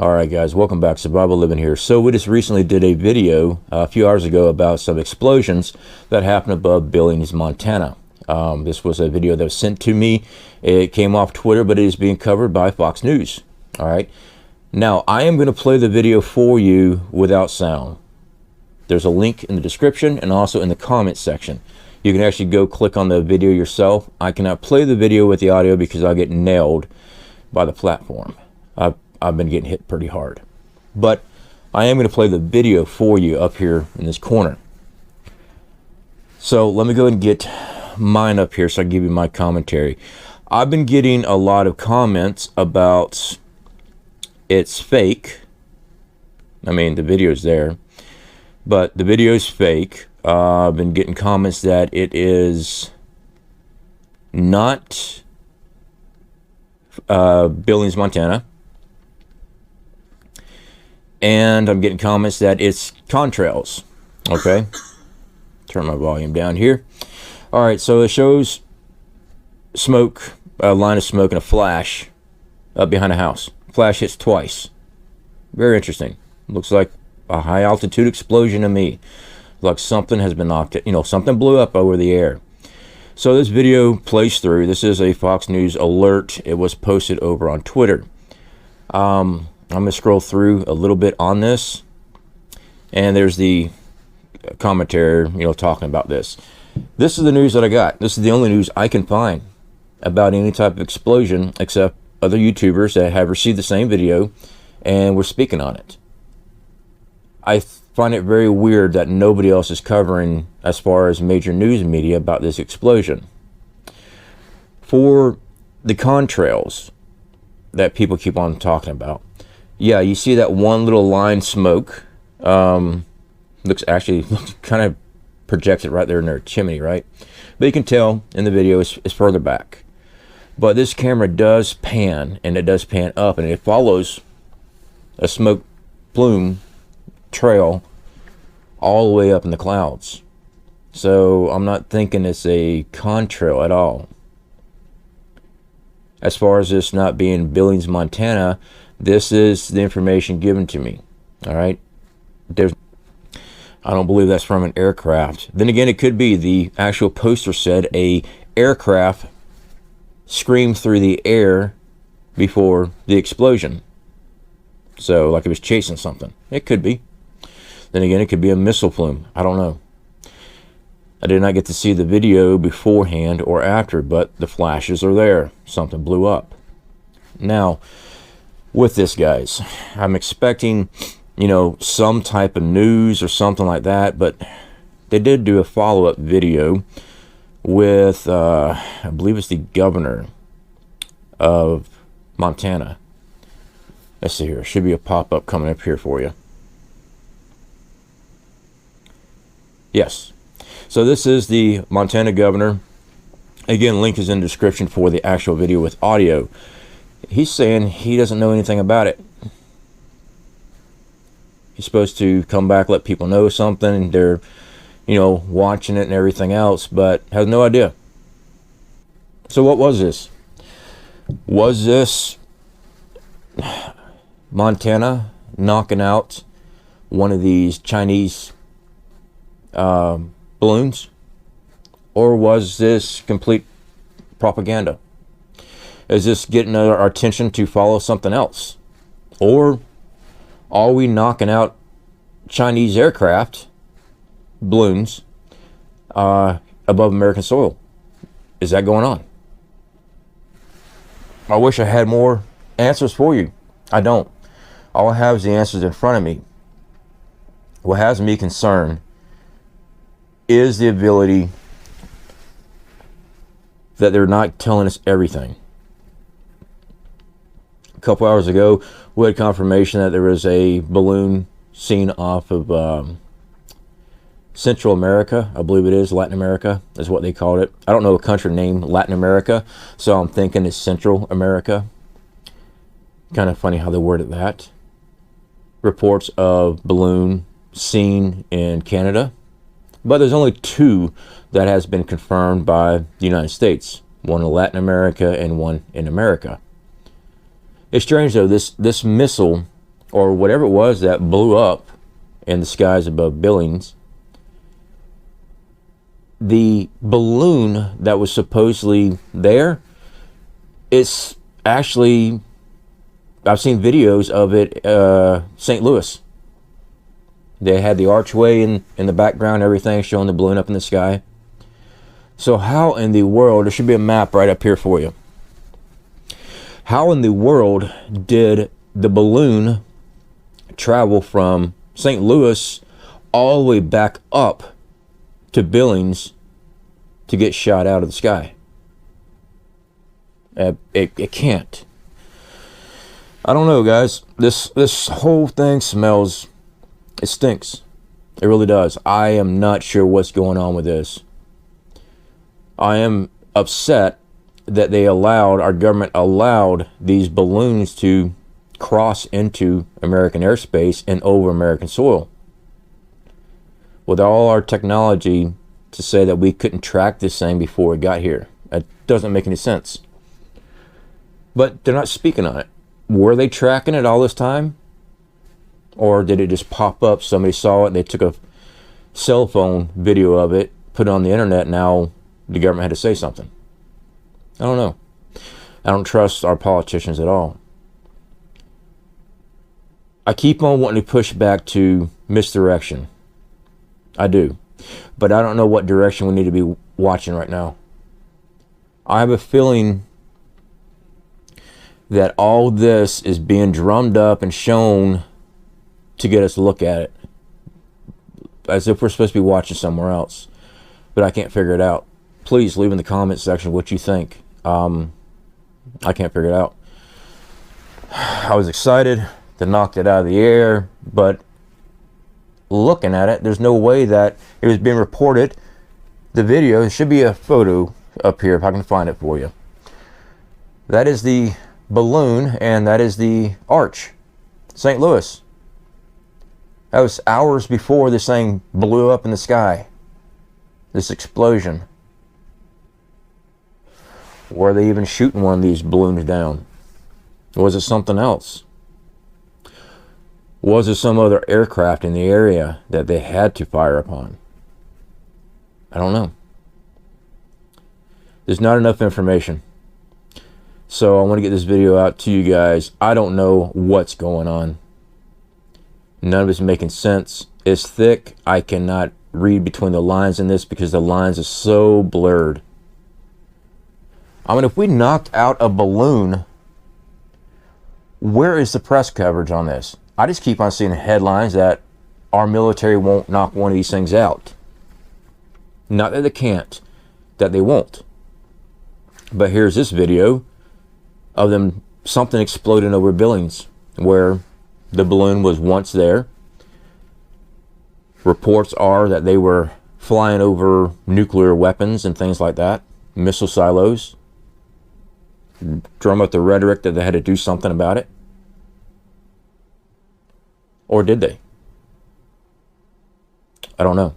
Alright guys, welcome back. Survival Living here. So we just recently did a video a few hours ago about some explosions that happened above Billings, Montana. This was a video that was sent to me. It came off Twitter, but it is being covered by Fox News. Alright, now I am going to play the video for you without sound. There's a link in the description and also in the comment section. You can actually go click on the video yourself. I cannot play the video with the audio because I'll get nailed by the platform. I've been getting hit pretty hard. But I am going to play the video for you up here in this corner. So let me go ahead and get mine up here so I can give you my commentary. I've been getting a lot of comments about it's fake. I mean, the video's there, but the video's fake. I've been getting comments that it is not Billings, Montana. And I'm getting comments that it's contrails. Okay, turn my volume down here. All right, so it shows smoke, a line of smoke and a flash up behind a house. Flash hits twice. Very interesting. Looks like a high altitude explosion to me. Like something has been knocked, something blew up over the air. So this video plays through. This is a Fox News alert. It was posted over on Twitter. I'm going to scroll through a little bit on this, and there's the commentary, talking about this. This is the news that I got. This is the only news I can find about any type of explosion, except other YouTubers that have received the same video and were speaking on it. I find it very weird that nobody else is covering, as far as major news media, about this explosion. For the contrails that people keep on talking about, yeah, you see that one little line smoke. Looks kind of projected right there in their chimney, right? But you can tell in the video it's further back. But this camera does pan, and it does pan up, and it follows a smoke plume trail all the way up in the clouds. So I'm not thinking it's a contrail at all. As far as this not being Billings, Montana, this is the information given to me. All right, I don't believe that's from an aircraft. Then again, it could be. The actual poster said a aircraft screamed through the air before the explosion. So like it was chasing something. It could be. Then again, it could be a missile plume. I don't know. I did not get to see the video beforehand or after, but the flashes are there. Something blew up. Now, with this, guys, I'm expecting, some type of news or something like that, but they did do a follow-up video with, I believe it's the governor of Montana. Let's see here. Should be a pop-up coming up here for you. Yes. So this is the Montana governor. Again, link is in the description for the actual video with audio. He's saying he doesn't know anything about it. He's supposed to come back, let people know something. They're, watching it and everything else, but has no idea. So what was this? Was this Montana knocking out one of these Chinese balloons? Or was this complete propaganda? Is this getting our attention to follow something else? Or are we knocking out Chinese aircraft balloons above American soil? Is that going on? I wish I had more answers for you. I don't. All I have is the answers in front of me. What has me concerned is the ability that they're not telling us everything. A couple hours ago, we had confirmation that there was a balloon seen off of Central America. I believe it is Latin America, is what they called it. I don't know a country named Latin America, so I'm thinking it's Central America. Kind of funny how they worded that. Reports of balloon seen in Canada, but there's only two that has been confirmed by the United States. One in Latin America and one in America. It's strange though, this missile or whatever it was that blew up in the skies above Billings, the balloon that was supposedly there, it's actually, I've seen videos of it, St. Louis. They had the archway in the background, everything showing the balloon up in the sky. So how in the world, there should be a map right up here for you. How in the world did the balloon travel from St. Louis all the way back up to Billings to get shot out of the sky? It can't. I don't know, guys. This whole thing smells, it stinks. It really does. I am not sure what's going on with this. I am upset that they allowed, our government allowed these balloons to cross into American airspace and over American soil. With all our technology, to say that we couldn't track this thing before it got here, that doesn't make any sense. But they're not speaking on it. Were they tracking it all this time? Or did it just pop up, somebody saw it, they took a cell phone video of it, put it on the internet, now the government had to say something? I don't know. I don't trust our politicians at all. I keep on wanting to push back to misdirection. I do. But I don't know what direction we need to be watching right now. I have a feeling that all this is being drummed up and shown to get us to look at it, as if we're supposed to be watching somewhere else. But I can't figure it out. Please leave in the comments section what you think. I can't figure it out. I was excited to knock it out of the air, but looking at it, there's no way that it was being reported. The video, there should be a photo up here if I can find it for you. That is the balloon, and that is the arch, St. Louis. That was hours before this thing blew up in the sky, this explosion. Were they even shooting one of these balloons down? Was it something else? Was it some other aircraft in the area that they had to fire upon? I don't know. There's not enough information. So I want to get this video out to you guys. I don't know what's going on. None of it's making sense. It's thick. I cannot read between the lines in this because the lines are so blurred. I mean, if we knocked out a balloon, where is the press coverage on this? I just keep on seeing headlines that our military won't knock one of these things out. Not that they can't, that they won't. But here's this video of them, something exploding over Billings, where the balloon was once there. Reports are that they were flying over nuclear weapons and things like that, missile silos. Drum up the rhetoric that they had to do something about it. Or did they? I don't know.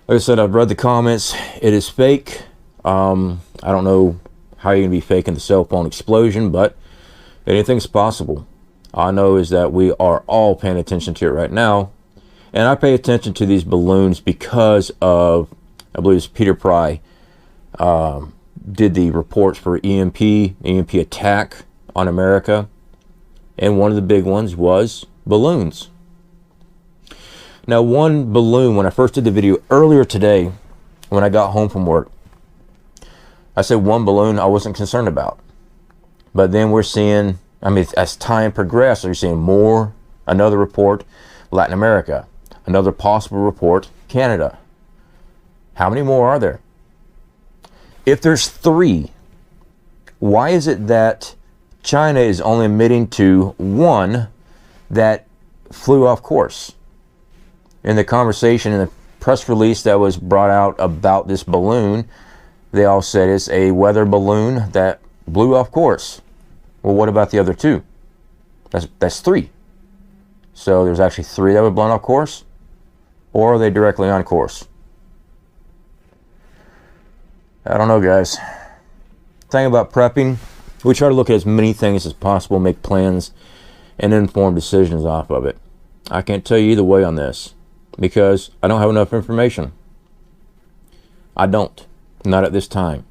Like I said, I've read the comments. It is fake. I don't know how you're going to be faking the cell phone explosion, but anything's possible. All I know is that we are all paying attention to it right now. And I pay attention to these balloons because of, I believe it's Peter Pry, did the reports for EMP attack on America. And one of the big ones was balloons. Now, one balloon, when I first did the video earlier today, when I got home from work, I said one balloon I wasn't concerned about. But then we're seeing, I mean, as time progressed, you're seeing more, another report, Latin America, another possible report, Canada. How many more are there? If there's 3, why is it that China is only admitting to 1 that flew off course? In the conversation, in the press release that was brought out about this balloon, they all said it's a weather balloon that blew off course. Well, what about the other 2? That's 3. So there's actually 3 that were blown off course? Or are they directly on course? I don't know, guys. Thing about prepping, we try to look at as many things as possible, make plans, and informed decisions off of it. I can't tell you either way on this because I don't have enough information. I don't. Not at this time.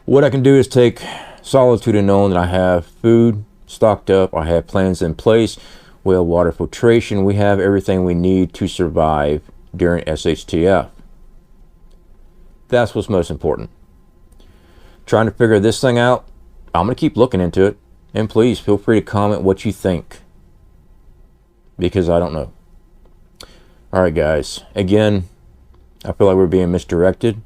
What I can do is take solitude in knowing that I have food stocked up, I have plans in place, we have water filtration, we have everything we need to survive during SHTF. That's what's most important. Trying to figure this thing out, I'm going to keep looking into it, and please feel free to comment what you think, because I don't know. Alright guys, again, I feel like we're being misdirected,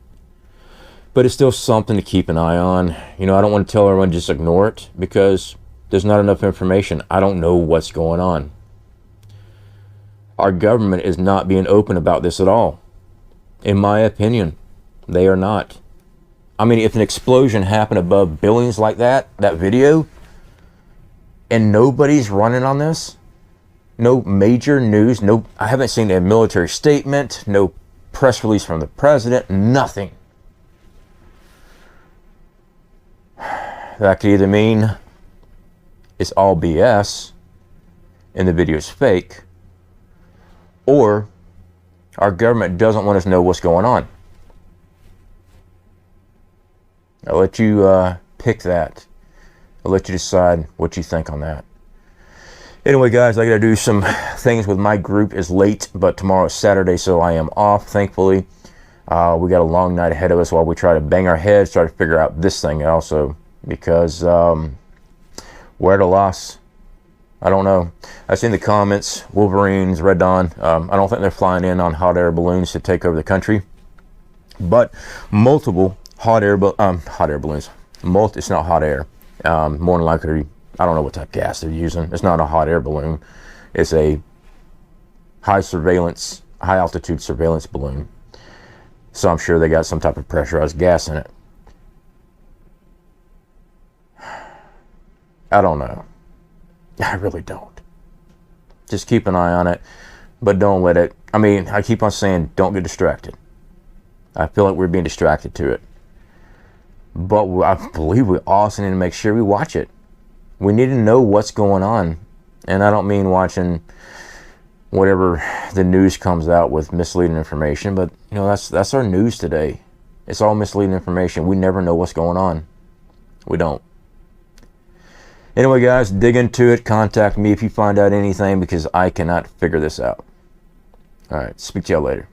but it's still something to keep an eye on. You know, I don't want to tell everyone just ignore it, because there's not enough information. I don't know what's going on. Our government is not being open about this at all. In my opinion, they are not. I mean, if an explosion happened above buildings like that video, and nobody's running on this, no major news, no, I haven't seen a military statement, no press release from the president, nothing. That could either mean it's all BS and the video is fake, or our government doesn't want us to know what's going on. I'll let you pick that. I'll let you decide what you think on that. Anyway guys, I gotta do some things with my group. It's late, but tomorrow is Saturday, so I am off, thankfully. We got a long night ahead of us while we try to bang our heads, try to figure out this thing also, because we're at a loss. I don't know. I've seen the comments, Wolverines, Red Dawn. I don't think they're flying in on hot air balloons to take over the country, but multiple hot air balloons. It's not hot air. More than likely, I don't know what type of gas they're using. It's not a hot air balloon. It's a high altitude surveillance balloon. So I'm sure they got some type of pressurized gas in it. I don't know. I really don't. Just keep an eye on it, but don't let it, I mean, I keep on saying don't get distracted. I feel like we're being distracted to it. But I believe we also need to make sure we watch it. We need to know what's going on. And I don't mean watching whatever the news comes out with misleading information, but you know, that's our news today. It's all misleading information. We never know what's going on. We don't. Anyway guys, dig into it. Contact me if you find out anything, because I cannot figure this out. Alright, speak to y'all later.